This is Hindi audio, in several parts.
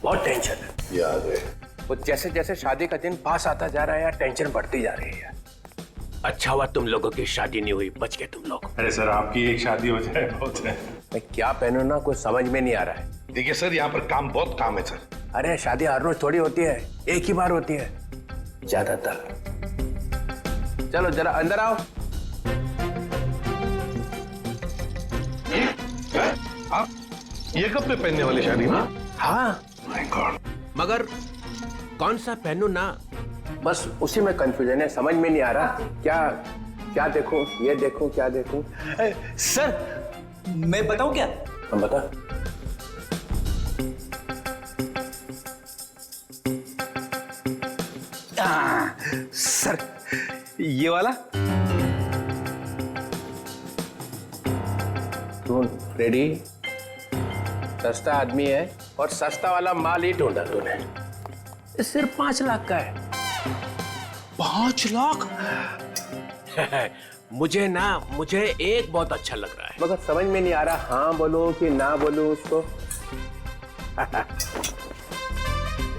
बहुत टेंशन है। ये आ गए। वो जैसे जैसे शादी का दिन पास आता जा रहा है यार, टेंशन बढ़ती जा रही है। अच्छा हुआ तुम लोगों की शादी नहीं हुई, बच गए तुम लोग। अरे सर, आपकी एक शादी हो जाए बहुत है। मैं क्या पहनूं ना, कुछ समझ में नहीं आ रहा है। देखिए सर, यहाँ पर काम बहुत काम है सर। अरे शादी हर रोज थोड़ी होती है, एक ही बार होती है ज्यादातर। चलो जरा अंदर आओ। आप ये कब पे पहनने वाली शादी में? हाँ माय गॉड। मगर कौन सा पहनूं ना, बस उसी में कंफ्यूजन है, समझ में नहीं आ रहा क्या क्या देखूं, ये देखूं, क्या देखूं। सर मैं बताऊं क्या? हम बता। सर ये वाला। तू रेडी? सस्ता आदमी है और सस्ता वाला माल ही ढूंढा तूने। ये सिर्फ 5 लाख का है। 5 लाख? मुझे एक बहुत अच्छा लग रहा है, मगर समझ में नहीं आ रहा हाँ बोलूं कि ना बोलूं उसको।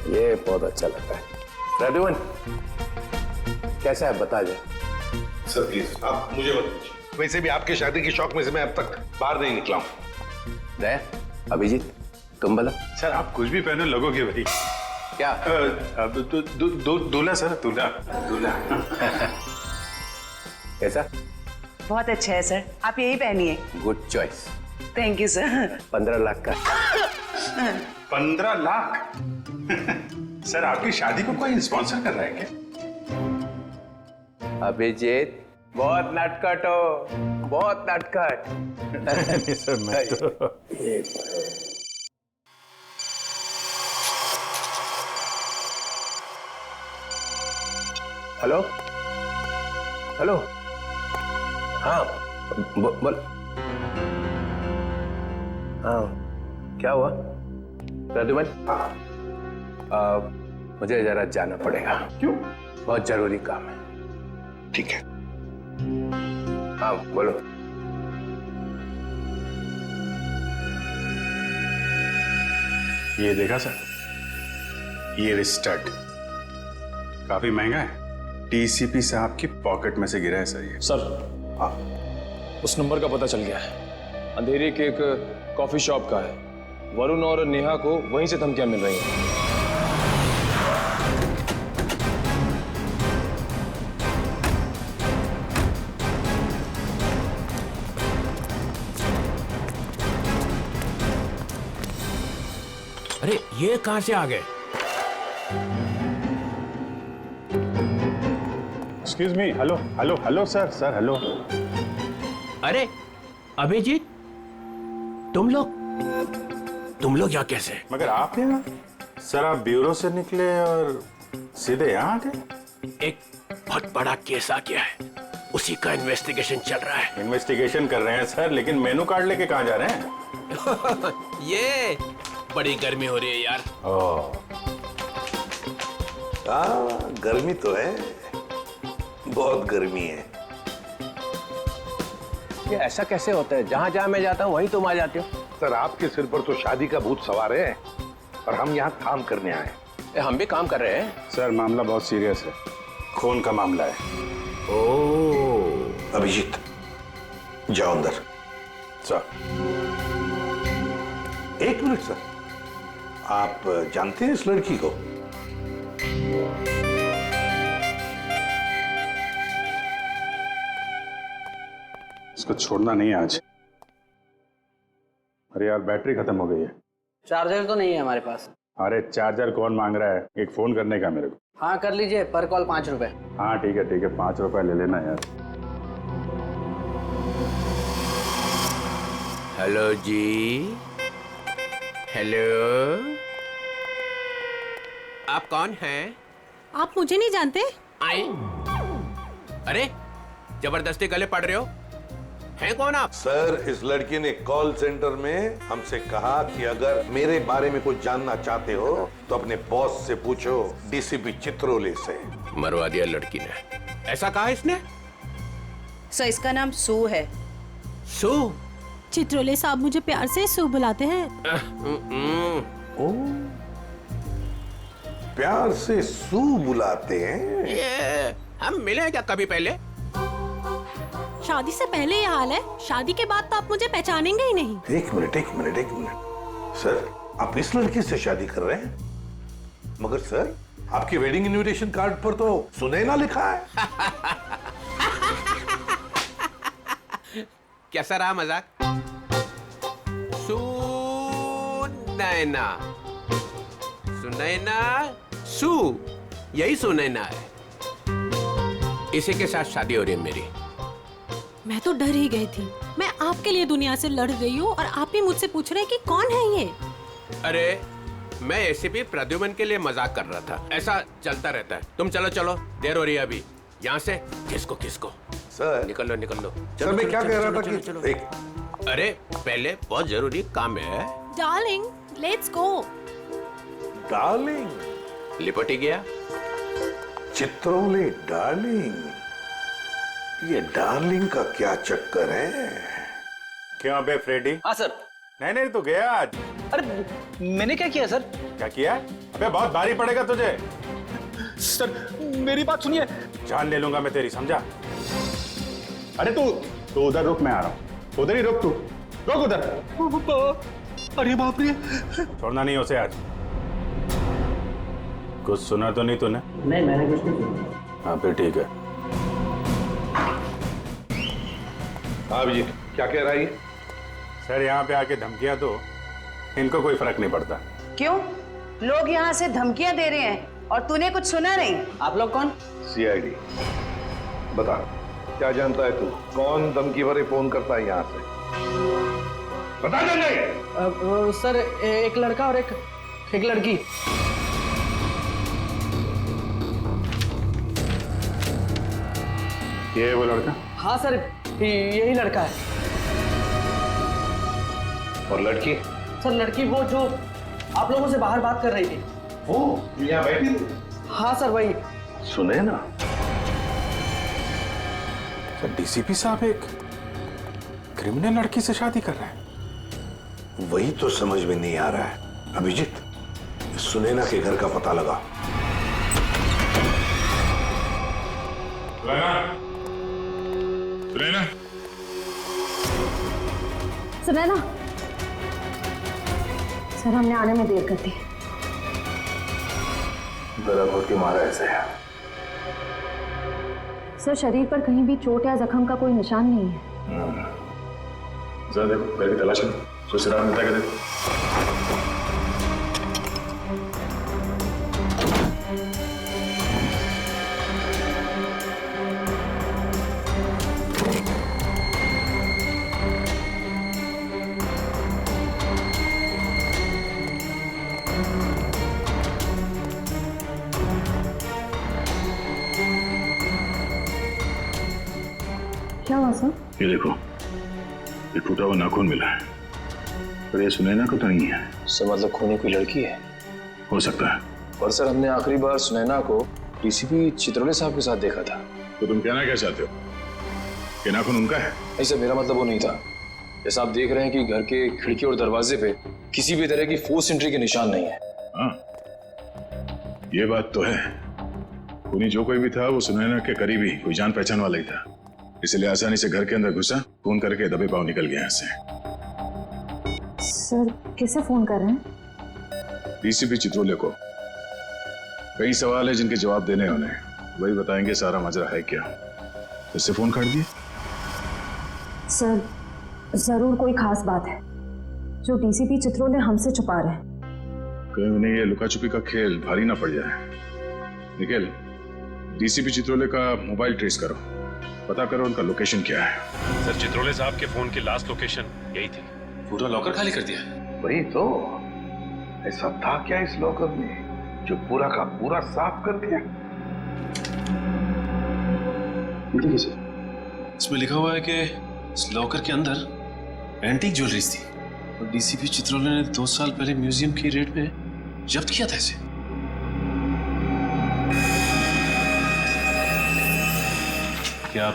ये बहुत अच्छा लग रहा है। प्रद्युमन कैसा है बता जा। सर प्लीज आप मुझे मत पूछिए, वैसे भी आपकी शादी की शौक में से मैं अब तक बाहर नहीं निकला हूँ। दया, अभिजीत तुम बोलो। सर आप कुछ भी पहनो लगोगे भाई। क्या? दूल्हा सर, दूल्हा दूल्हा। कैसा? बहुत अच्छा है सर, आप यही पहनिए। Good choice. Thank you sir. 15 lakh का। 15 लाख? सर आपकी शादी को कोई स्पॉन्सर कर रहा है क्या? अभिजीत बहुत नटखट हो, बहुत नटखट। नहीं सर, मैं तो हेलो हेलो। हाँ बोल। हाँ क्या हुआ प्रद्युमन? मुझे जरा जाना पड़ेगा। क्यों? बहुत जरूरी काम है। ठीक है। हाँ बोलो। ये देखा सर, ये स्टड काफी महंगा है। टीसीपी साहब की पॉकेट में से गिरा है सर ये। सर उस नंबर का पता चल गया है। अंधेरी के एक कॉफी शॉप का है। वरुण और नेहा को वहीं से धमकियां मिल रही हैं। अरे ये कहां से आ गए? Excuse me. Hello hello hello sir, sir hello. अरे अभिजीत, तुम लोग यहाँ कैसे? मगर आप यहाँ? सर आप ब्यूरो से निकले और सीधे यहाँ आ गए? एक बहुत बड़ा केस आ गया है, उसी का इन्वेस्टिगेशन चल रहा है। इन्वेस्टिगेशन कर रहे हैं सर, लेकिन मेनू कार्ड लेके कहाँ जा रहे हैं? ये बड़ी गर्मी हो रही है यार। गर्मी तो है, बहुत गर्मी है। ये ऐसा कैसे होता है? जहां जहां मैं जाता हूँ वहीं तुम आ जाते हो। सर आपके सिर पर तो शादी का भूत सवार है और हम यहाँ काम करने आए। हम भी काम कर रहे हैं। सर मामला बहुत सीरियस है, खून का मामला है। ओह अभिजीत जाओ अंदर। सर 1 मिनट सर, आप जानते हैं इस लड़की को? इसको छोड़ना नहीं है आज। अरे यार बैटरी खत्म हो गई है। चार्जर तो नहीं है हमारे पास। अरे चार्जर कौन मांग रहा है, एक फोन करने का मेरे को। हाँ कर लीजिए, पर कॉल 5 रुपए। हाँ ठीक है 5 रुपए ले लेना यार। हेलो जी, हेलो। आप कौन हैं? आप मुझे नहीं जानते? आई। अरे जबरदस्ती गले पड़ रहे हो, हैं कौन आप? सर इस लड़की ने कॉल सेंटर में हमसे कहा कि अगर मेरे बारे में कुछ जानना चाहते हो तो अपने बॉस से पूछो, डीसीपी चित्रोले से। मरवा दिया लड़की ने। ऐसा कहा इसने? सर इसका नाम सू है। सू? चित्रोले साहब मुझे प्यार से सू बुलाते हैं। प्यार से सू बुलाते हैं। ये हम मिले हैं क्या कभी पहले? शादी से पहले ये हाल है, शादी के बाद तो आप मुझे पहचानेंगे ही नहीं। एक मिनट सर, आप इस लड़की से शादी कर रहे हैं? मगर सर, आपकी वेडिंग इनविटेशन कार्ड पर तो सुनैना लिखा है। कैसा रहा मजाक? सुनैना, सुनैना, सू, यही सुनैना है। इसी के साथ शादी हो रही है मेरी। मैं तो डर ही गई थी। मैं आपके लिए दुनिया से लड़ रही हूँ और आप ही मुझसे पूछ रहे हैं कि कौन है ये। अरे मैं एसीपी प्रद्युमन के लिए मजाक कर रहा था। ऐसा चलता रहता है। तुम चलो चलो, देर हो रही है अभी। यहाँ से किसको सर, निकल लो। सर मैं क्या कह रहा था कि एक अरे पहले बहुत जरूरी काम है। Darling, let's go. डार्लिंग, लिपटी गया। चित्रोले डार्लिंग, ये डार्लिंग का क्या चक्कर है? क्यों बे फ्रेडी? हाँ सर। नहीं तो गया आज। अरे मैंने क्या किया सर? क्या किया? अबे बहुत भारी पड़ेगा तुझे। सर मेरी बात सुनिए। जान ले लूंगा मैं तेरी, समझा? अरे तू उधर रुक, मैं आ रहा हूँ। उधर ही रुक, तू रुक उधर। अरे बाप रे। छोड़ना नहीं उसे आज। कुछ सुना तो नहीं तूने? नहीं, मैंने कुछ नहीं सुना। हाँ फिर ठीक है। हाँ जी, क्या कह रहा है? सर यहाँ पे आके धमकियां दो, इनको कोई फर्क नहीं पड़ता। क्यों? लोग यहाँ से धमकियां दे रहे हैं और तूने कुछ सुना नहीं। आप लोग कौन? सीआईडी। बता, क्या जानता है तू? कौन धमकी भरे फोन करता है यहाँ से? बता जल्दी। सर एक लड़का और एक लड़की। ये है वो लड़का? हाँ सर, यही लड़का है। और लड़की? सर लड़की वो जो आप लोगों से बाहर बात कर रही थी। वो यहाँ बैठी थी? हाँ सर वही। सुने ना? सर डीसीपी साहब एक क्रिमिनल लड़की से शादी कर रहे हैं। वही तो समझ में नहीं आ रहा है। अभिजीत, सुनैना के घर का पता लगा। सुनैना, सर हमने आने में देर कर दी। गला घोट के मारा ऐसे है। सर शरीर पर कहीं भी चोट या जख्म का कोई निशान नहीं है। जरा देखो, करके तलाश करो, सुराग मिलता है क्या? देखो। क्या हुआ सर? ये देखो, ये टूटा हुआ नाखून मिला है, पर ये सुनैना को तो नहीं है। सर मतलब खूनी कोई लड़की है? हो सकता है। और सर हमने आखिरी बार सुनैना को डीसीपी चित्रोले साहब के साथ देखा था। तो तुम कहना क्या चाहते हो कि नाखून उनका है? नहीं सर, मेरा मतलब वो नहीं था। जैसा आप देख रहे हैं कि घर के खिड़की और दरवाजे पे किसी भी तरह की फोर्स एंट्री के निशान नहीं है। हाँ, ये बात तो है। खूनी जो कोई भी था वो सुनैना के करीबी कोई जान पहचान वाला ही था, इसलिए आसानी से घर के अंदर घुसा, फोन करके दबे पांव निकल गया यहाँ से। सर किसे फोन कर रहे हैं? डीसीपी चित्रोले को। कई सवाल है जिनके जवाब देने होने, वही बताएंगे सारा माजरा है क्या। इससे फोन काट दिए? सर जरूर कोई खास बात है जो डीसीपी चित्रोले हमसे छुपा रहे हैं। कहीं उन्हें ये लुका छुपी का खेल भारी ना पड़ जाए। निखिल, डीसीपी चित्रोले का मोबाइल ट्रेस करो, पता करो उनका लोकेशन क्या है। सर चित्रोले साहब के फोन की लास्ट लोकेशन यही थी। पूरा लॉकर खाली कर दिया? वही तो, ऐसा था क्या इस लॉकर में जो पूरा का पूरा साफ कर दिया? देखिए सर, इसमें लिखा हुआ है कि इस लॉकर के अंदर एंटीक ज्वेलरीज थी और डीसीपी चित्रोले ने 2 साल पहले म्यूजियम की रेट में जब्त किया था इसे। क्या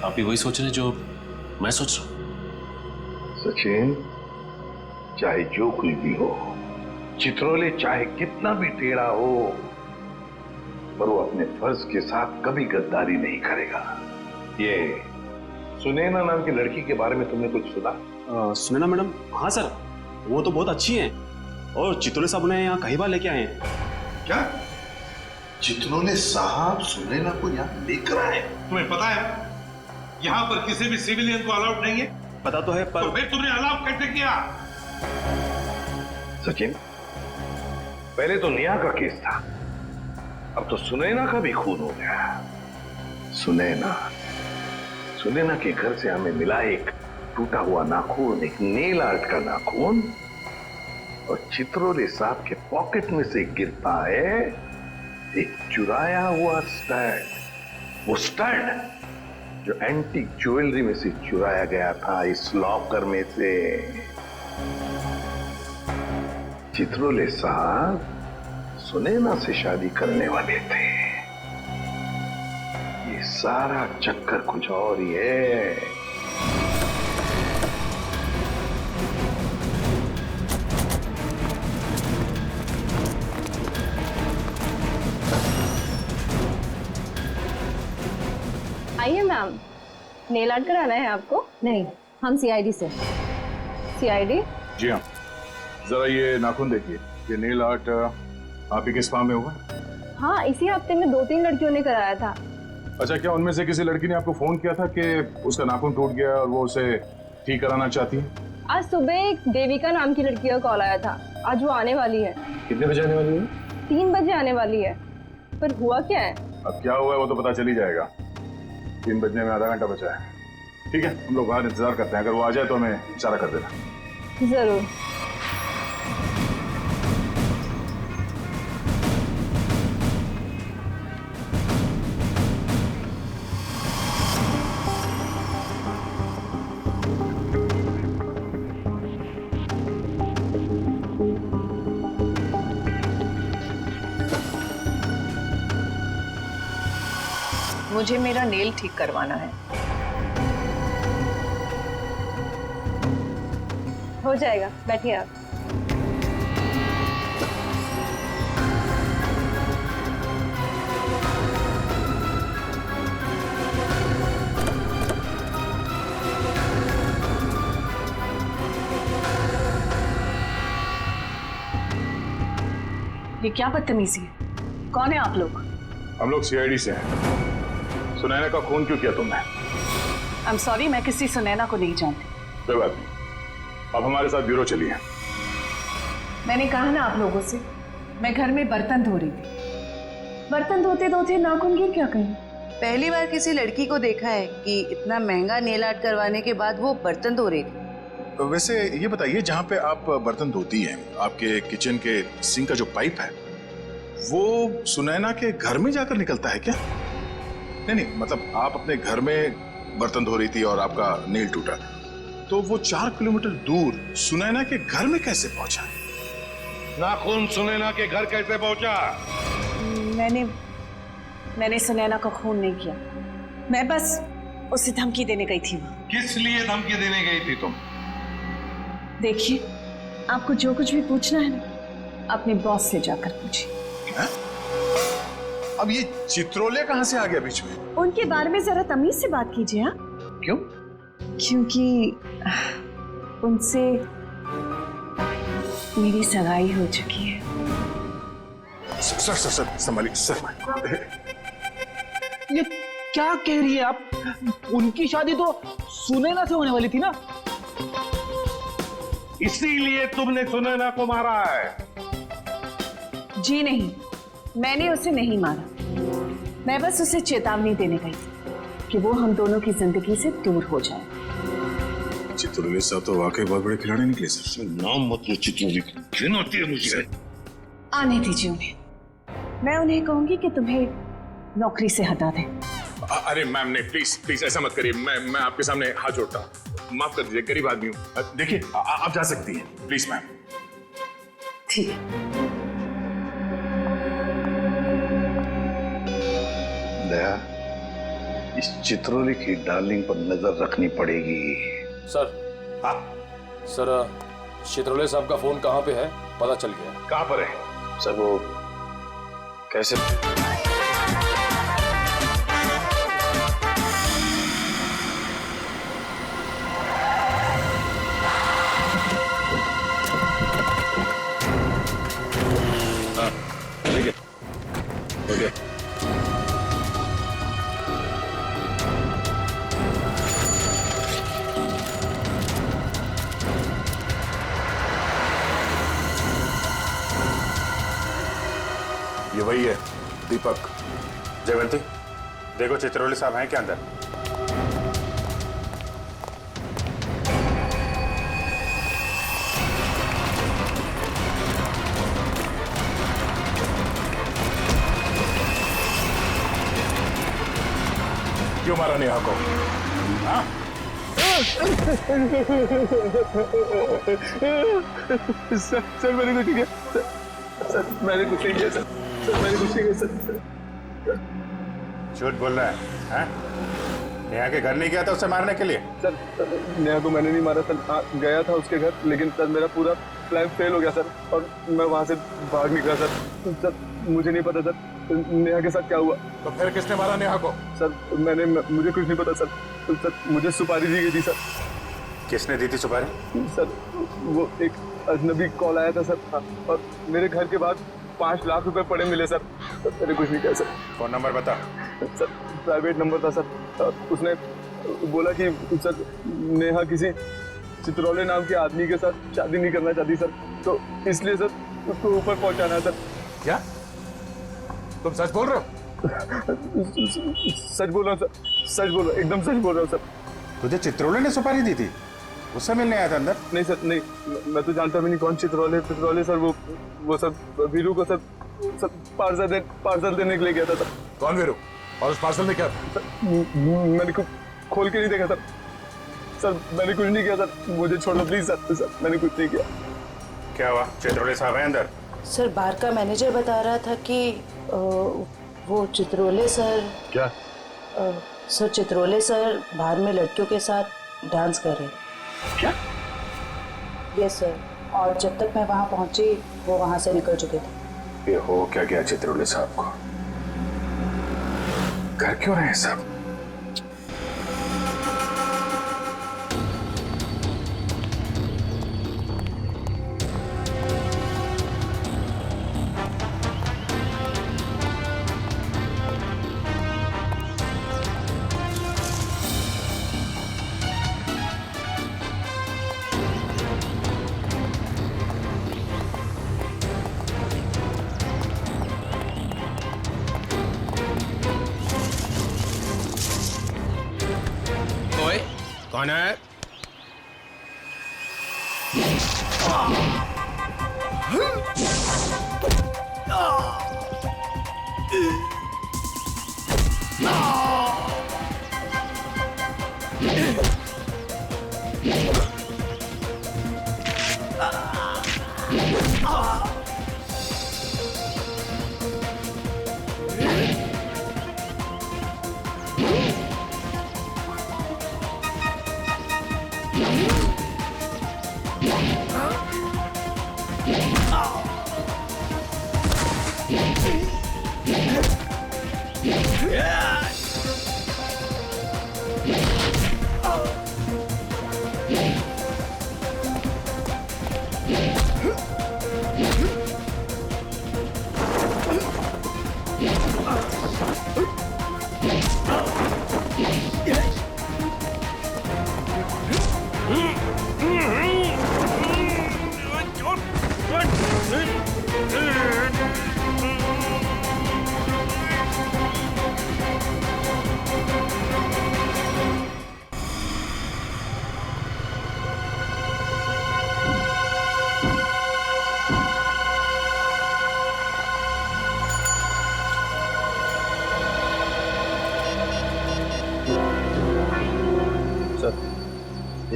आप भी वही सोच रहे हैं जो मैं सोच रहा हूं? सचिन, चाहे जो कुछ भी हो, चित्रोले चाहे कितना भी टेढ़ा हो, पर वो अपने फर्ज के साथ कभी गद्दारी नहीं करेगा। ये सुनैना नाम की लड़की के बारे में तुमने कुछ सुना? सुनैना मैडम? हाँ सर, वो तो बहुत अच्छी हैं और चित्रोले साहब उन्हें यहाँ कई बार लेके आए हैं। क्या चित्रोले साहब सुनैना को यहाँ लेकर आए? तुम्हें पता है यहाँ पर किसी भी सिविलियन को अलाउड नहीं है? पता तो है, पर तो फिर तुमने अलाउ कैसे किया? सचिन, पहले तो नेहा का केस था, अब तो सुनैना का भी खून हो गया। सुनैना के घर से हमें मिला एक टूटा हुआ नाखून, एक नेल आर्ट का नाखून, और चित्रोले साहब के पॉकेट में से गिरता है एक चुराया हुआ स्टड। वो स्टड जो एंटीक ज्वेलरी में से चुराया गया था इस लॉकर में से। चित्रोले साहब सुनैना से शादी करने वाले थे। ये सारा चक्कर कुछ और ही है। आइए मैम, नेल आर्ट कराना है आपको? नहीं, हम सीआईडी से। सीआईडी? जी हाँ, जरा ये नाखून देखिए, ये नेल आर्ट आप ही के स्पा में होगा? हाँ, इसी हफ्ते में 2-3 लड़कियों ने कराया था। अच्छा, क्या उनमें से किसी लड़की ने आपको फोन किया था कि उसका नाखून टूट गया और वो उसे ठीक कराना चाहती है? आज सुबह एक देविका नाम की लड़की का कॉल आया था। आज वो आने वाली है। कितने बजे आने वाली है? 3 बजे आने वाली है। पर हुआ क्या है? अब क्या हुआ है वो तो पता चल ही जाएगा। 3 बजने में आधा घंटा बचा है। ठीक है, हम लोग बाहर इंतजार करते हैं, अगर वो आ जाए तो हमें इशारा कर देना। जरूर। मुझे मेरा नेल ठीक करवाना है। हो जाएगा, बैठिए आप। ये क्या बदतमीजी है? कौन है आप लोग? हम लोग सीआईडी से हैं। सुनैना का खून क्यों किया तुमने? आई एम सॉरी, मैं किसी सुनैना को नहीं जानती। कोई बात नहीं, अब हमारे साथ ब्यूरो चलिए। मैंने कहा ना आप लोगों से, मैं घर में बर्तन धो रही थी। बर्तन धोते धोते नाखून गिर क्या कहीं? पहली बार किसी लड़की को देखा है कि इतना महंगा नेल आर्ट करवाने के बाद वो बर्तन धो रही थी। वैसे ये बताइए, जहाँ पे आप बर्तन धोती हैं, आपके किचन के सिंक का जो पाइप है वो सुनैना के घर में जाकर निकलता है क्या? नहीं, मतलब आप अपने घर में बर्तन धो रही थी और आपका नेल टूटा, तो वो 4 किलोमीटर दूर सुनैना के घर में कैसे पहुंचा? नाखून सुनैना के घर कैसे पहुंचा? मैंने सुनैना का खून नहीं किया। मैं बस उसे धमकी देने गई थी। किस लिए धमकी देने गई थी तुम? देखिए, आपको जो कुछ भी पूछना है ना, अपने बॉस से जाकर पूछिए। अब ये चित्रोले कहाँ से आ गया बीच में? उनके बारे में जरा तमीज से बात कीजिए। हाँ, क्यों? क्योंकि उनसे मेरी सगाई हो चुकी है। सर संभालिए सर। ये क्या कह रही है आप? उनकी शादी तो सुनैना से होने वाली थी ना? इसीलिए तुमने सुनैना को मारा है? जी नहीं, मैंने उसे नहीं मारा। मैं बस उसे चेतावनी देने गई थी कि वो हम दोनों की जिंदगी से दूर हो जाए। चित्रोले साहब तो वाकई बहुत बड़े खिलाड़ी निकले सर। नाम मत लो चित्रोले, घिन आती है मुझे। आने दीजिए उन्हें। मैं उन्हें कहूंगी कि तुम्हें नौकरी से हटा दें। अरे मैम ने प्लीज ऐसा मत करिए। मैं आपके सामने हाथ जोड़ता हूँ, माफ कर दीजिए, गरीब आदमी हूँ। देखिए आप जा सकती हैं, प्लीज मैम। ठीक है। दया, इस चित्रोले की डार्लिंग पर नजर रखनी पड़ेगी। सर। हाँ सर, चित्रोले साहब का फोन कहाँ पे है? पता चल गया। कहाँ पर है? सर वो कैसे? हाँ ठीक है हो गया। ये वही है दीपक। जयवंती, देखो चित्रोले साहब हैं क्या अंदर? क्यों मारा नेहा को? हाँ? सर मैंने कुछ नहीं किया सर, मैंने कुछ नहीं किया सर, मैंने कुछ नहीं किया सर। झूठ बोल रहा है, हैं? नेहा के घर नहीं गया था उसे मारने के लिए? सर नेहा को मैंने नहीं मारा सर, हाँ गया था उसके घर, लेकिन सर मेरा पूरा प्लान फेल हो गया सर, और मैं वहाँ से भाग निकला सर। सर मुझे नहीं पता सर नेहा के साथ क्या हुआ। तो फिर किसने मारा नेहा को? सर मुझे कुछ नहीं पता सर। सर मुझे सुपारी दी गई थी सर। किसने दी थी सुपारी? सर वो एक अजनबी कॉल आया था सर, हाँ, और मेरे घर के बाद 5 लाख रुपए पड़े मिले सर। मैंने कुछ नहीं किया सर। फोन नंबर बता। सर प्राइवेट नंबर था सर, उसने बोला कि सर नेहा किसी चित्रोले नाम के आदमी के साथ शादी नहीं करना चाहती सर, तो इसलिए सर उसको ऊपर पहुंचाना है सर। क्या तुम सच बोल रहे हो? सच बोल रहा हूँ सर, सच बोल रहा हूँ, एकदम सच बोल रहा हूँ सर। तुझे चित्रोले ने सुपारी दी थी? उससे मिलने आया था अंदर? नहीं सर नहीं, मैं तो जानता भी नहीं कौन चित्रोले सर, वो सर वीरू को सर पार्सल देने के लिए गया था सर। कौन वीरू? और उस पार्सल में क्या था? मैंने कुछ खोल के नहीं देखा सर। सर मैंने कुछ नहीं किया सर, मुझे छोड़ दो प्लीज सर। सर मैंने कुछ नहीं किया। क्या हुआ? चित्रोले साहब हैं अंदर? सर बार का मैनेजर बता रहा था कि वो चित्रोले सर। क्या? सर चित्रोले सर बाहर में लड़कियों के साथ डांस कर रहे। क्या? यस सर, और जब तक मैं वहां पहुंची वो वहां से निकल चुके थे। ये हो क्या गया चित्रोले साहब को? कर क्यों रहे हैं सब? कौन है?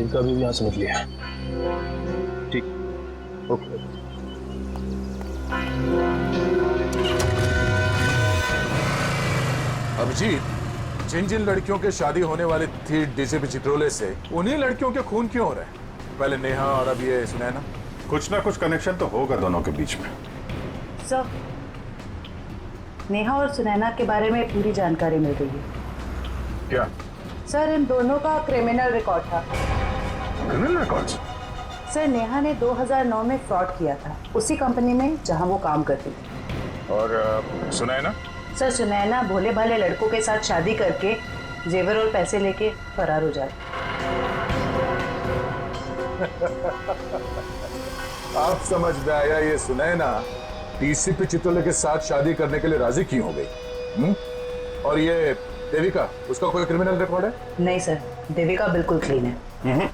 इनका भी यहाँ से निकली है। ठीक, ओके। अभिजीत, जिन जिन लड़कियों के शादी होने वाली थी डीसीपी चित्रोले से, उन्हीं लड़कियों के खून क्यों हो रहे हैं? पहले नेहा और अब ये सुनैना। कुछ ना कुछ कनेक्शन तो होगा दोनों के बीच में। सर नेहा और सुनैना के बारे में पूरी जानकारी मिल गई है। क्या? सर इन दोनों का क्रिमिनल रिकॉर्ड था। Criminal records? सर नेहा ने 2009 में फ्रॉड किया था उसी कंपनी में जहां वो काम करती थी। और सुनैना? सर सुनैना भोले भाले लड़कों के साथ शादी करके जेवर और पैसे लेके फरार हो जाती। आप समझ में आया ये सुनैना डीसीपी चित्रोले के साथ शादी करने के लिए राजी क्यों हो गई? और ये देविका, उसका कोई क्रिमिनल रिकॉर्ड है? नहीं सर, देविका बिल्कुल क्लीन है।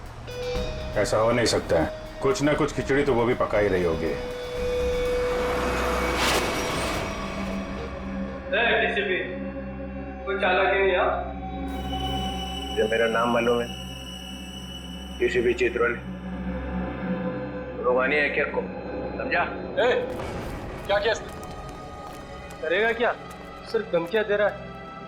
ऐसा हो नहीं सकता है, कुछ ना कुछ खिचड़ी तो वो भी पका ही रही होगी। कोई चालाक है यहाँ? ये मेरा नाम मालूम है, डीसीपी चित्रोले। रोमानी है क्या को, समझा? क्या केस करेगा क्या? सिर्फ धमकियां दे रहा है।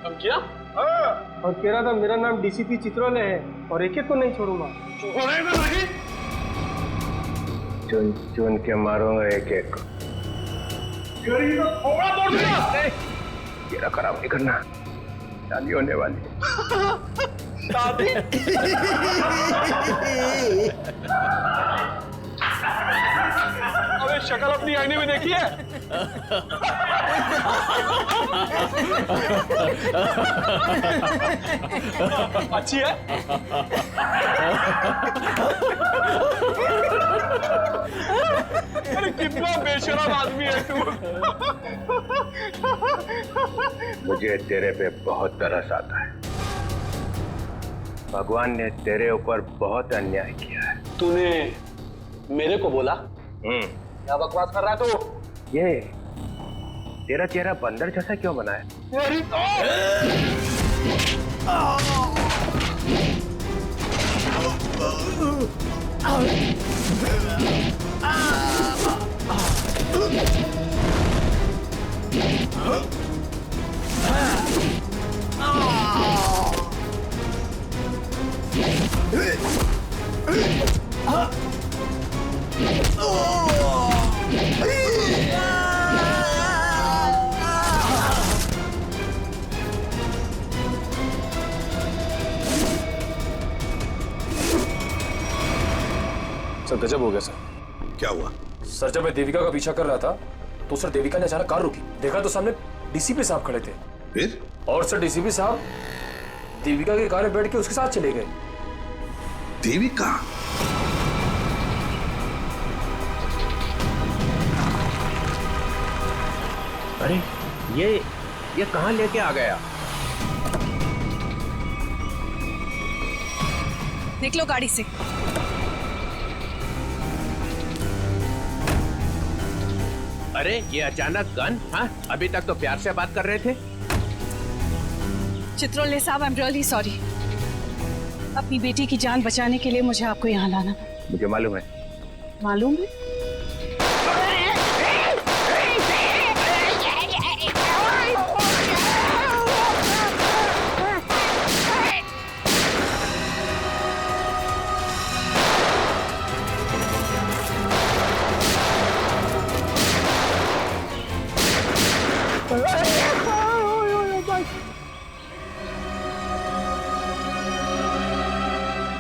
धमकियां? हाँ। और कह रहा था मेरा नाम डीसीपी चित्रोले है और एक को नहीं छोड़ूंगा। छोड़ेगा नहीं? चुन चुन के मारूंगा एक को। थोड़ा बोल दिया। तेरा खराब नहीं करना, शादी होने वाली है। शादी? अबे शक्ल अपनी आईने में देखी है? अच्छी है? अरे कितना बेशरम आदमी है तू। मुझे तेरे पे बहुत तरस आता है। भगवान ने तेरे ऊपर बहुत अन्याय किया है। तूने मेरे को बोला? क्या बकवास कर रहा है तू? ये तेरा चेहरा बंदर जैसा क्यों बना है? मेरी सर गजब हो गया सर। क्या हुआ? सर जब मैं देविका का पीछा कर रहा था तो सर देविका ने अचानक कार रोकी, देखा तो सामने डीसीपी साहब खड़े थे। फिर? और सर डीसीपी साहब देविका की कार में बैठ के उसके साथ चले गए। देविका? अरे ये कहाँ लेके आ गया? निकलो गाड़ी से। अरे ये अचानक गन? हाँ, अभी तक तो प्यार से बात कर रहे थे। चित्रोले साहब, आई एम रियली सॉरी। अपनी बेटी की जान बचाने के लिए मुझे आपको यहाँ लाना पड़ा। मुझे मालूम है। मालूम है?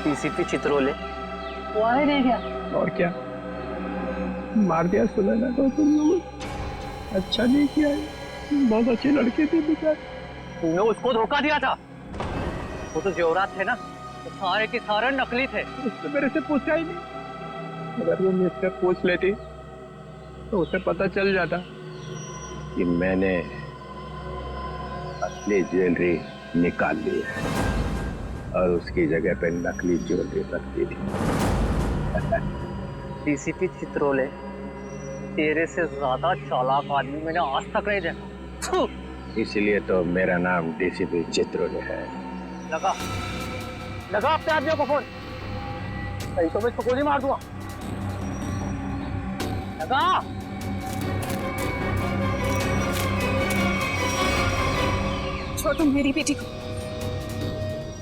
डीसीपी चित्रोले वो आए नहीं गया। और क्या मार दिया सुनैना को तुम लोग। अच्छा नहीं किया, बहुत अच्छी लड़की थी बेचारी। तूने उसको धोखा दिया था। वो तो जेवरात थे ना, तो सारे के सारे नकली थे। उसने मेरे से पूछा ही नहीं। अगर वो मुझसे पूछ लेती तो उसे पता चल जाता कि मैंने असली ज्वेलरी निकाल ली है और उसकी जगह पे नकली ज्वेलरी रखती थी। डीसीपी चित्रोले, तेरे से ज्यादा चालाक आदमी मैंने आज तक नहीं देखा। इसलिए तो मेरा नाम डीसीपी चित्रोले है। लगा अपने आदमियों को फोन, कहीं तो मैं इसको गोली मार दूंगा। लगा। छोड़ तुम मेरी बेटी को।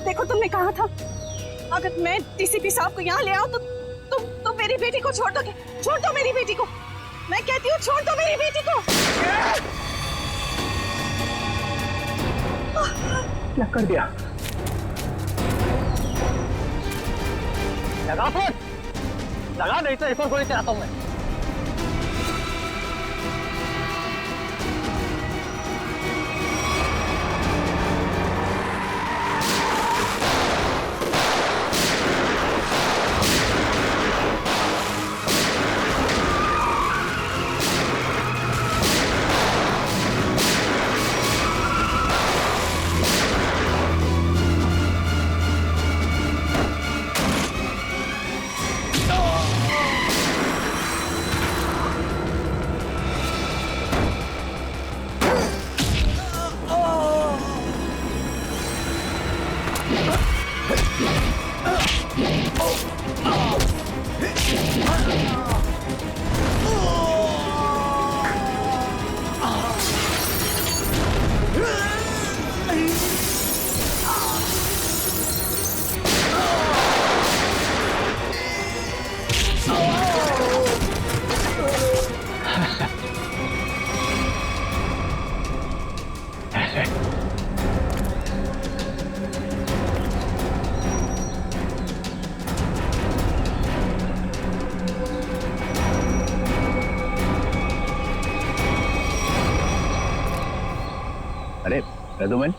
देखो तुमने कहा था अगर मैं डीसीपी साहब को यहाँ ले आऊं तो तुम मेरी बेटी को छोड़ दोगे। छोड़ दो मेरी बेटी को, मैं कहती हूँ छोड़ दो मेरी बेटी को। क्या कर दिया? लगा फोन। लगा नहीं तो एक और गोली चलाता हूँ मैं। अरे रघुवन,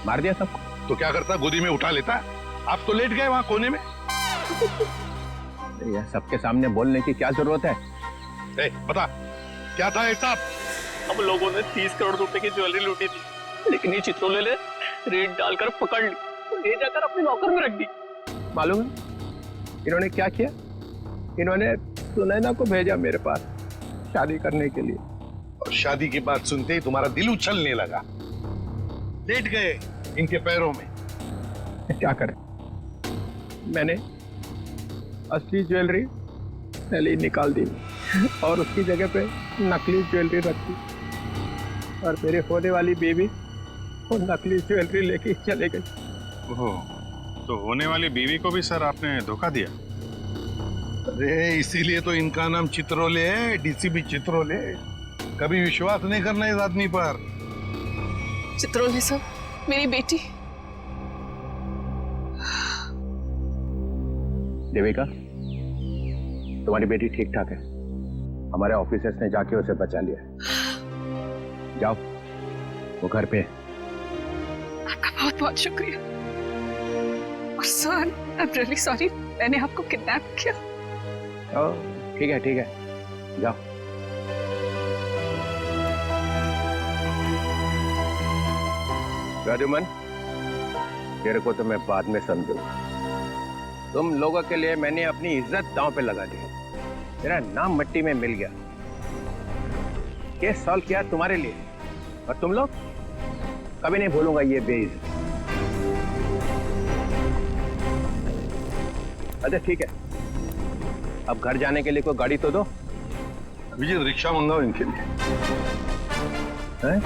मार दिया सबको? तो क्या करता, गोदी में उठा लेता? आप तो लेट गए वहां कोने में। यह सबके सामने बोलने की क्या जरूरत है? बता क्या था हिसाब? हम लोगों ने 30 करोड़ रुपए की ज्वेलरी लूटी थी, लेकिन ये चित्रोले ने रेड डालकर पकड़ ली और ले जाकर अपने लॉकर में रख दी। मालूम है इन्होंने क्या किया? इन्होंने सुनैना को भेजा मेरे पास शादी करने के लिए, और शादी की बात सुनते ही तुम्हारा दिल उछलने लगा, लेट गए इनके पैरों में। क्या करें, मैंने असली ज्वेलरी पहले ही निकाल दी और उसकी जगह पे नकली ज्वेलरी रखी, और मेरे होने वाली बीवी वो नकली ज्वेलरी लेके चले गई। ओह, तो होने वाली बीवी को भी सर आपने धोखा दिया? अरे इसीलिए तो इनका नाम चित्रोले है, डीसीपी चित्रोले। कभी विश्वास नहीं करना इस आदमी पर। चित्रोले सर, मेरी बेटी। देविका, तुम्हारी बेटी ठीक ठाक है। हमारे ऑफिसर्स ने जाके उसे बचा लिया। जाओ, वो घर पे है। आपका बहुत बहुत शुक्रिया। और sir, I am really sorry, मैंने आपको किडनैप किया। ठीक है ठीक है, जाओ। राजूमन, तेरे को तो मैं बाद में समझूंगा। तुम लोगों के लिए मैंने अपनी इज्जत दांव पे लगा दी, मेरा नाम मिट्टी में मिल गया। केस सॉल्व किया तुम्हारे लिए, और तुम लोग कभी नहीं भूलूंगा ये बेइज्जत। अच्छा ठीक है, अब घर जाने के लिए कोई गाड़ी तो दो। विजय, रिक्शा मंगाओ इनके लिए। हैं?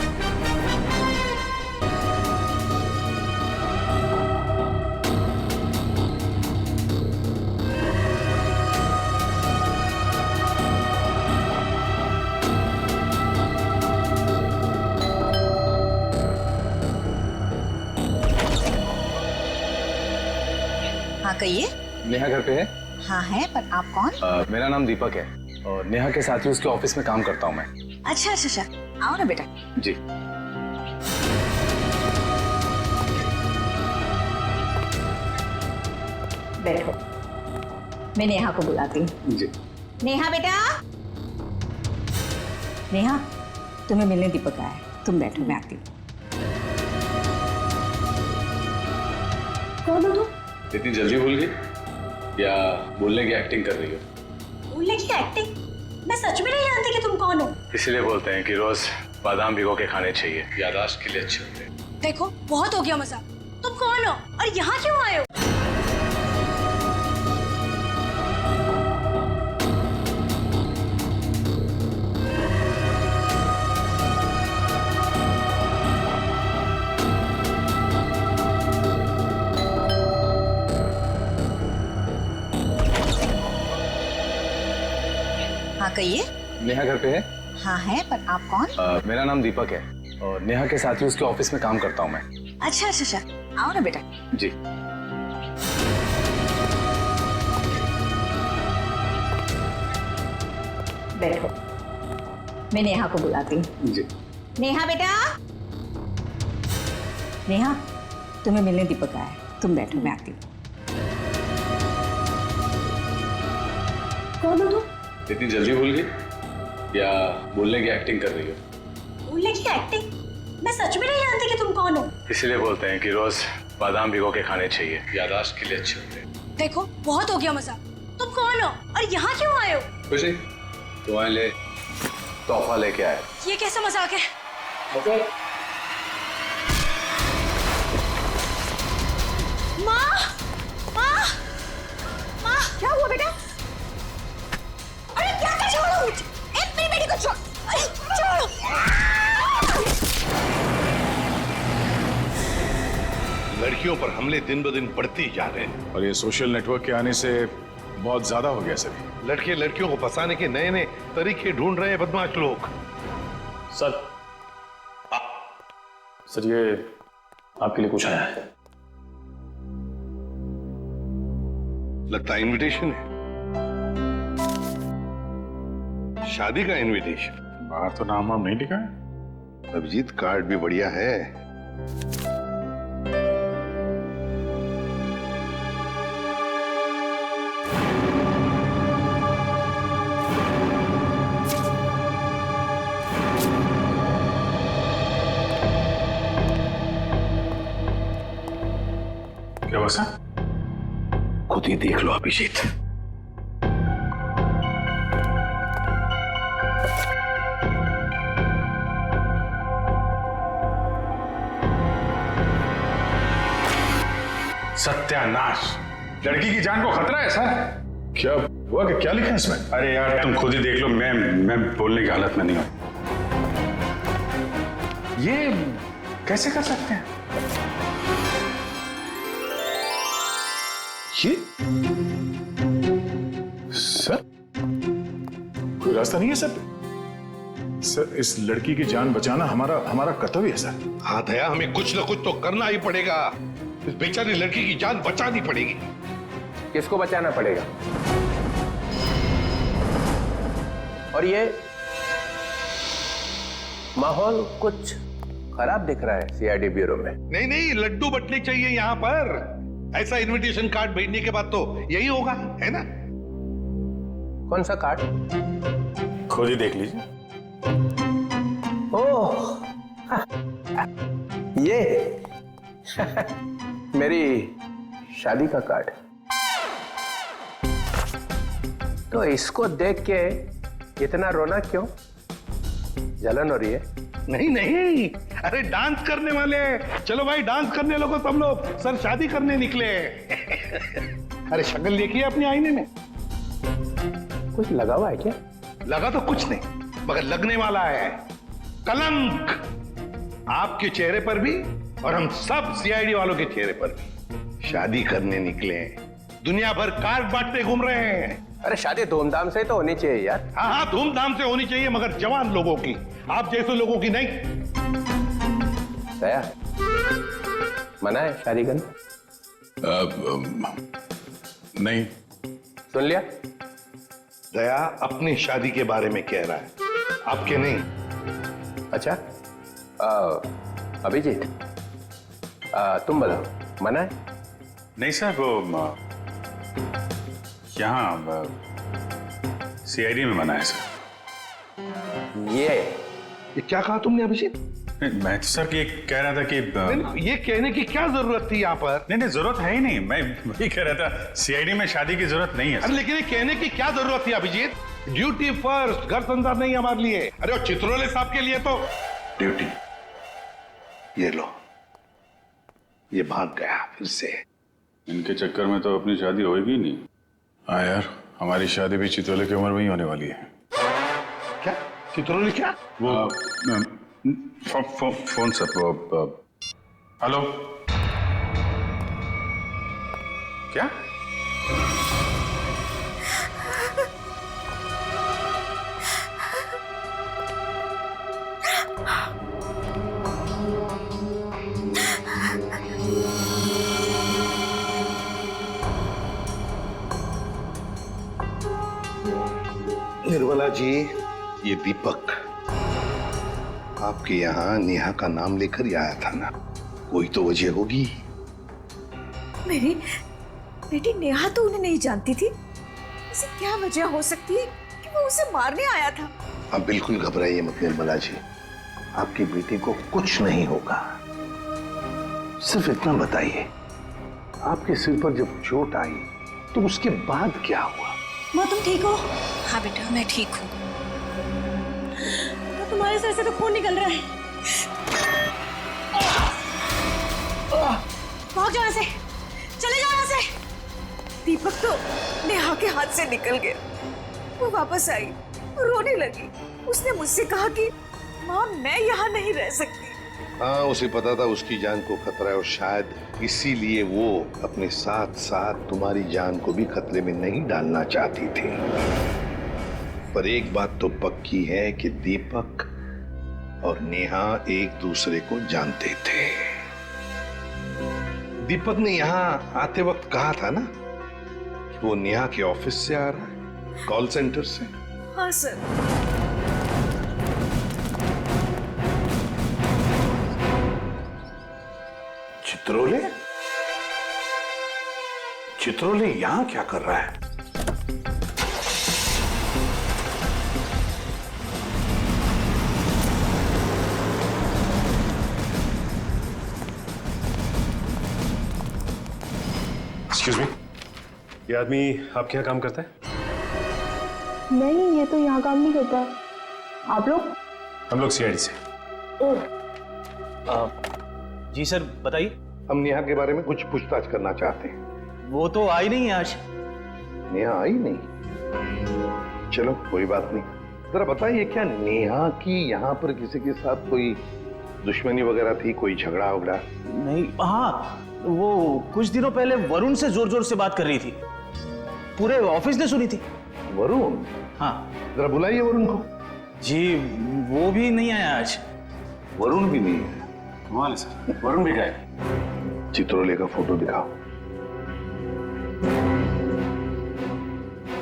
हाँ कहिए। नेहा घर पे है? हाँ है, पर आप कौन? मेरा नाम दीपक है और नेहा के साथ ही उसके ऑफिस में काम करता हूँ मैं। अच्छा अच्छा अच्छा, आओ ना बेटा। जी। बैठो, मैं नेहा को बुलाती हूँ। जी। नेहा बेटा। नेहा, तुम्हें मिलने दीपक आया है, तुम बैठो, मैं आती हूँ। कौन हो तुम? इतनी जल्दी भूल गई या बोलने की एक्टिंग कर रही हो? बोलने की एक्टिंग? मैं सच में नहीं जानती कि तुम कौन हो। इसीलिए बोलते हैं कि रोज बादाम भिगो के खाने चाहिए, याददाश्त के लिए अच्छे होते हैं। देखो, बहुत हो गया मजाक। तुम कौन हो और यहाँ क्यों आए हो? हाँ कहिए। नेहा घर पे है? हाँ है, पर आप कौन? मेरा नाम दीपक है और नेहा के साथ ही उसके ऑफिस में काम करता हूँ मैं। अच्छा अच्छा अच्छा, आओ ना बेटा। जी। बैठो, मैं नेहा को बुलाती हूँ। जी। नेहा बेटा, नेहा तुम्हें मिलने दीपक आया है, तुम बैठो, मैं आती हूँ। कौन हो तुम? इतनी जल्दी भूल गई या बोलने की एक्टिंग कर रही हो? बोलने की एक्टिंग? मैं सच में नहीं जानती कि तुम कौन हो। इसलिए बोलते हैं कि रोज बादाम भिगो के खाने चाहिए, याददाश्त के लिए अच्छे होते हैं। देखो बहुत हो गया मजाक, तुम कौन हो और यहाँ क्यों आए हो? कुछ नहीं, तुम्हारे लिए तोहफा लेके आए। ये कैसा मजाक है? ओके। माँ, माँ, माँ, क्या हुआ बेटा? अरे क्या कर, छोड़ो मुझे, मेरी बेटी को छोड़, अरे छोड़ो। लड़कियों पर हमले दिन ब दिन बढ़ते ही जा रहे हैं। और ये सोशल नेटवर्क के आने से बहुत ज्यादा हो गया सर। लड़के लड़कियों को फंसाने के नए नए तरीके ढूंढ रहे हैं बदमाश लोग। सर, सर ये आपके लिए कुछ आया है। लगता है इनविटेशन है, शादी का इनविटेशन। बाहर तो नाम वाम नहीं लिखा है। अभिजीत कार्ड भी बढ़िया है। क्या बसा? खुद ही देख लो अभिजीत। सत्यानाश, लड़की की जान को खतरा है सर। क्या हुआ कि क्या लिखा है इसमें? अरे यार तुम खुद ही देख लो, मैं बोलने की हालत में नहीं हूं। ये कैसे कर सकते हैं? ये सर कोई रास्ता नहीं है सर। सर इस लड़की की जान बचाना हमारा कर्तव्य है सर। हाँ दया, हमें कुछ ना कुछ तो करना ही पड़ेगा। इस बेचारी लड़की की जान बचानी पड़ेगी। किसको बचाना पड़ेगा? और ये माहौल कुछ खराब दिख रहा है सीआईडी ब्यूरो में। नहीं नहीं, लड्डू बटने चाहिए यहाँ पर। ऐसा इनविटेशन कार्ड भेजने के बाद तो यही होगा, है ना? कौन सा कार्ड? खुद ही देख लीजिए। ओह ये मेरी शादी का कार्ड। तो इसको देख के इतना रोना क्यों? जलन हो रही है? नहीं नहीं, अरे डांस करने वाले। चलो भाई डांस करने लगो तुम लोग। सर शादी करने निकले। अरे शक्ल देखिए अपने आईने में। कुछ लगा हुआ है क्या? लगा तो कुछ नहीं, मगर लगने वाला है कलंक, आपके चेहरे पर भी और हम सब सीआईडी वालों के चेहरे पर भी। शादी करने निकले, दुनिया भर कार्ड बांटते घूम रहे हैं। अरे शादी धूमधाम से तो होनी चाहिए यार। हाँ हाँ, धूमधाम से होनी चाहिए, मगर जवान लोगों की, आप जैसे लोगों की नहीं। दया, मना है शादी करना? नहीं। सुन लिया? दया अपनी शादी के बारे में कह रहा है, आपके नहीं। अच्छा अभिजीत, तुम बताओ, मना है? नहीं सर, वो यहाँ सीआईडी में मना है सर। ये क्या कहा तुमने अभिजीत? मैं तो सर ये कह रहा था कि ये कहने की क्या जरूरत थी यहाँ पर? नहीं जरूरत है ही नहीं। मैं वही कह रहा था, सीआईडी में शादी की जरूरत नहीं है सर। अरे लेकिन ये कहने की क्या जरूरत थी अभिजीत? ड्यूटी फर्स्ट, घर संसार नहीं हमारे लिए। अरे और चित्रोले साहब के लिए तो ड्यूटी। ये लो, ये भाग गया फिर से। इनके चक्कर में तो अपनी शादी होगी नहीं। हाँ यार, हमारी शादी भी चित्रोले की उम्र में ही होने वाली है। क्या चित्रोले? क्या वो फोन सर, वो हेलो, क्या? निर्मला जी, ये दीपक आपके यहाँ नेहा का नाम लेकर ही आया था ना, कोई तो वजह होगी। मेरी बेटी नेहा तो उन्हें नहीं जानती थी, ऐसी क्या वजह हो सकती है कि वो उसे मारने आया था? आप बिल्कुल घबराइए मत निर्मला जी, आपकी बेटी को कुछ नहीं होगा। सिर्फ इतना बताइए, आपके सिर पर जब चोट आई तो उसके बाद क्या हुआ? माँ तुम ठीक हो? हाँ बेटा मैं ठीक हूँ। तो तुम्हारे सर से तो खून निकल रहा है। भाग जाओ यहाँ से, चले जाओ यहाँ से। दीपक तो नेहा के हाथ से निकल गया। वो वापस आई, रोने लगी। उसने मुझसे कहा कि माँ मैं यहाँ नहीं रह सकती। हाँ, उसे पता था उसकी जान को खतरा है और शायद इसीलिए वो अपने साथ साथ तुम्हारी जान को भी खतरे में नहीं डालना चाहती थी। पर एक बात तो पक्की है कि दीपक और नेहा एक दूसरे को जानते थे। दीपक ने यहाँ आते वक्त कहा था ना कि वो नेहा के ऑफिस से आ रहा है, कॉल सेंटर से। हाँ सर। चित्रोले? चित्रोले यहां क्या कर रहा है? एक्सक्यूज मी, ये आदमी आपके यहाँ काम करता है? नहीं, ये तो यहाँ काम नहीं करता। आप लोग? हम लोग सीआईडी से। जी सर बताइए। हम नेहा के बारे में कुछ पूछताछ करना चाहते हैं। वो तो आई नहीं है आज। नेहा आई नहीं? चलो कोई बात नहीं। जरा बताइए, क्या नेहा की यहाँ पर किसी के साथ कोई दुश्मनी वगैरह थी, कोई झगड़ा वगड़ा? नहीं, हाँ वो कुछ दिनों पहले वरुण से जोर जोर से बात कर रही थी, पूरे ऑफिस ने सुनी थी। वरुण? हाँ। जरा बुलाइए वरुण को। जी वो भी नहीं आया आज। वरुण भी नहीं है? कमाल है सर, वरुण भी गए। चित्रोले का फोटो दिखाओ।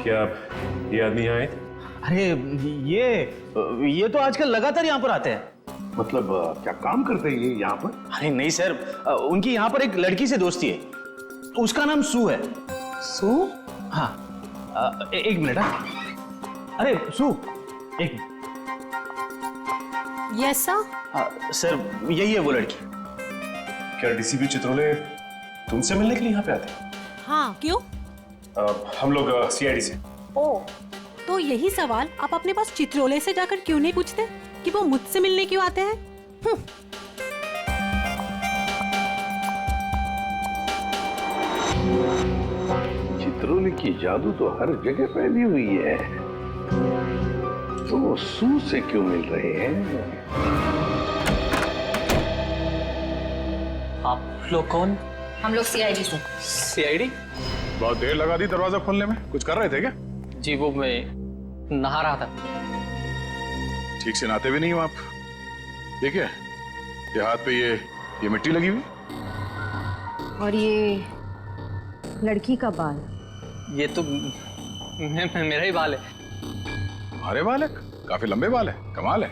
क्या ये आदमी यहाँ आए थे? अरे ये तो आजकल लगातार यहाँ पर आते हैं। मतलब क्या काम करते हैं ये यहाँ पर? अरे नहीं सर, उनकी यहाँ पर एक लड़की से दोस्ती है, उसका नाम सू है। सू? हाँ, एक मिनट। हाँ अरे सू, एक मिनट। Yes sir. सर यही है वो लड़की। क्या डीसीपी चित्रोले तुमसे मिलने के लिए यहाँ पे आते हैं? हाँ क्यों? हम लोग सीआईडी से। ओ, तो यही सवाल आप अपने पास चित्रोले से जाकर क्यों नहीं पूछते कि वो मुझसे मिलने क्यों आते हैं? चित्रोले की जादू तो हर जगह फैली हुई है, तो वो सू से क्यों मिल रहे हैं? आप लोग कौन? हम लोग सीआईडी से। सीआईडी? बहुत देर लगा दी दरवाजा खोलने में, कुछ कर रहे थे क्या? जी वो मैं नहा रहा था। ठीक से नहाते भी नहीं हो आप। ठीक है, ये हाथ पे ये मिट्टी लगी हुई। और ये लड़की का बाल? ये तो मेरा ही बाल है। हमारे बाल है? काफी लंबे बाल है, कमाल है।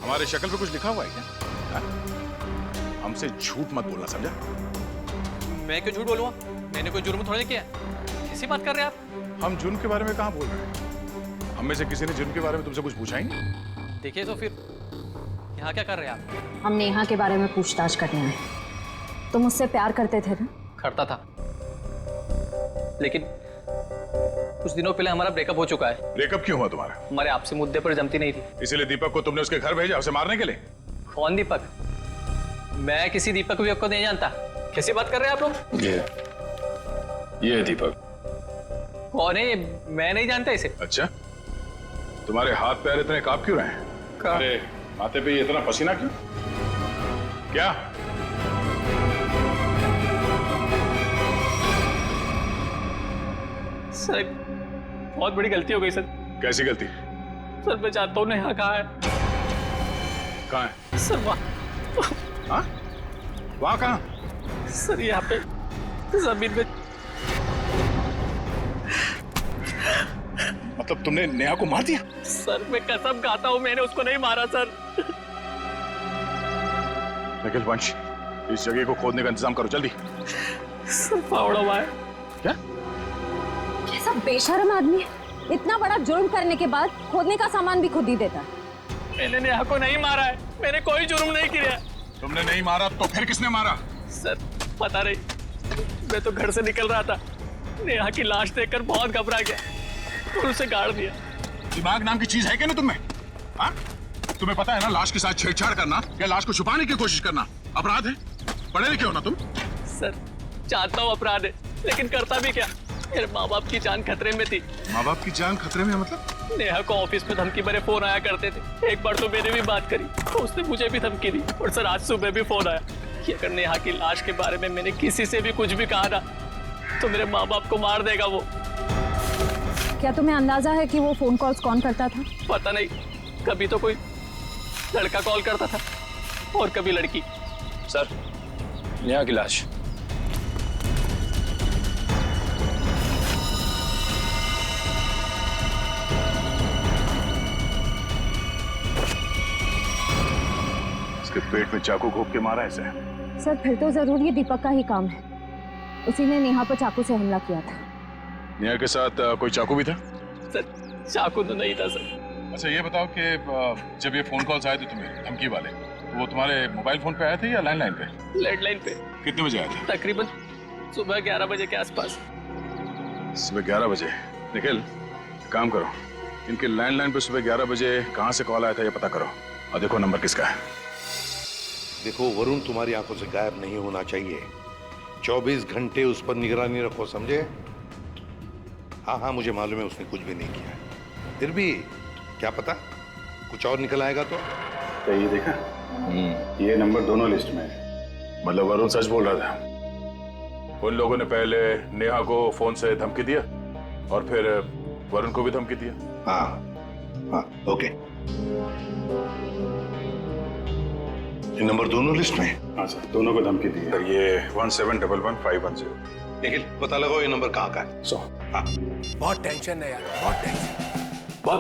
हमारे शक्ल पे कुछ लिखा हुआ है क्या? हमसे झूठ मत बोलना, समझा? मैं क्यों झूठ बोलूंगा? मैंने कोई जुर्म थोड़ी किया। कैसी बात कर रहे हैं आप? हम जुर्म के बारे में कहाँ बोल रहे हैं? हम में से किसी ने जुर्म के बारे में तुमसे कुछ पूछा ही नहीं। देखिए तो फिर यहाँ क्या कर रहे हैं आप? हम नेहा के बारे में पूछताछ करने आए। तुम मुझसे प्यार करते थे ना? करता था, लेकिन कुछ दिनों पहले हमारा ब्रेकअप हो चुका है। ब्रेकअप क्यों हुआ तुम्हारा? हमारे आपसे मुद्दे पर जमती नहीं थी। इसीलिए दीपक को तुमने उसके घर भेजा, उसे मारने के लिए? कौन दीपक? मैं किसी दीपक विवेक को नहीं जानता। कैसी बात कर रहे हैं आप लोग? ये है दीपक। कौन है ये? मैं नहीं जानता इसे। अच्छा, तुम्हारे हाथ पैर इतने कांप क्यों रहे हैं? अरे माथे पे इतना पसीना क्यों? क्या? सर एक बहुत बड़ी गलती हो गई सर। कैसी गलती? सर मैं जानता हूँ नेहा कहाँ है। कहाँ है? सर वहाँ। हाँ? वहाँ कहाँ? सर यहाँ पे जमीन में मतलब तुमने नेहा को मार दिया? सर मैं कसम खाता हूँ मैंने उसको नहीं मारा सर। निखिल वंश, इस जगह को खोदने का इंतजाम करो जल्दी। फावड़ा भाई क्या? कैसा बेशर्म आदमी है, इतना बड़ा जुर्म करने के बाद खोदने का सामान भी खुद ही देता है। मैंने नेहा को नहीं मारा है, मैंने कोई जुर्म नहीं किया। तुमने नहीं मारा तो फिर किसने मारा? सर पता नहीं, मैं तो घर से निकल रहा था, नेहा की लाश देखकर बहुत घबरा गया और उसे गाड़ दिया। दिमाग नाम की चीज है क्या ना तुम्हें? हाँ? तुम्हें पता है ना लाश के साथ छेड़छाड़ करना या लाश को छुपाने की कोशिश करना अपराध है। पढ़े लिखे हो ना तुम? सर चाहता हूँ अपराध है, लेकिन करता भी क्या, मेरे माँ बाप की जान खतरे में थी। माँ बाप की जान खतरे में मतलब? नेहा को ऑफिस में धमकी भरे फोन आया करते थे। एक बार तो मैंने भी बात करी तो उसने मुझे भी धमकी दी, और सर आज सुबह भी फोन आया कि अगर नेहा की लाश के बारे में मैंने किसी से भी कुछ भी कहा ना तो मेरे माँ बाप को मार देगा वो। क्या तुम्हें अंदाजा है कि वो फोन कॉल्स कौन करता था? पता नहीं, कभी तो कोई लड़का कॉल करता था और कभी लड़की। सर नेहा की लाश। इसके पेट में चाकू घोंप के मारा ऐसे? सर फिर तो जरूर ये दीपक का ही काम है, उसी ने नेहा पर चाकू से हमला किया था। नेहा के साथ कोई चाकू भी था? सर चाकू तो नहीं था सर। अच्छा ये बताओ कि जब ये फोन कॉल्स आए थे तुम्हें धमकी वाले, तो वो तुम्हारे मोबाइल फोन पे आए थे या लैंडलाइन पे? लैंडलाइन पे। कितने बजे आए थे? तकरीबन सुबह 11 बजे के आसपास। सुबह 11 बजे? निखिल काम करो, इनके लैंडलाइन पे सुबह 11 बजे कहाँ से कॉल आया था ये पता करो, और देखो नंबर किसका है। देखो वरुण तुम्हारी आंखों से गायब नहीं होना चाहिए, 24 घंटे उस पर निगरानी रखो, समझे? हाँ हाँ मुझे मालूम है उसने कुछ भी नहीं किया, फिर भी क्या पता कुछ और निकल आएगा तो। क्या ये देखा? ये नंबर दोनों लिस्ट में है, मतलब वरुण सच बोल रहा था। उन लोगों ने पहले नेहा को फोन से धमकी दिया और फिर वरुण को भी धमकी दिया। हाँ हाँ ओके, ये नंबर दोनों लिस्ट में? हाँ सर, दोनों को धमकी दी है। ये 17111510। निखिल पता लगाओ ये नंबर कहाँ का है। हाँ बहुत टेंशन है यार, बहुत टेंशन।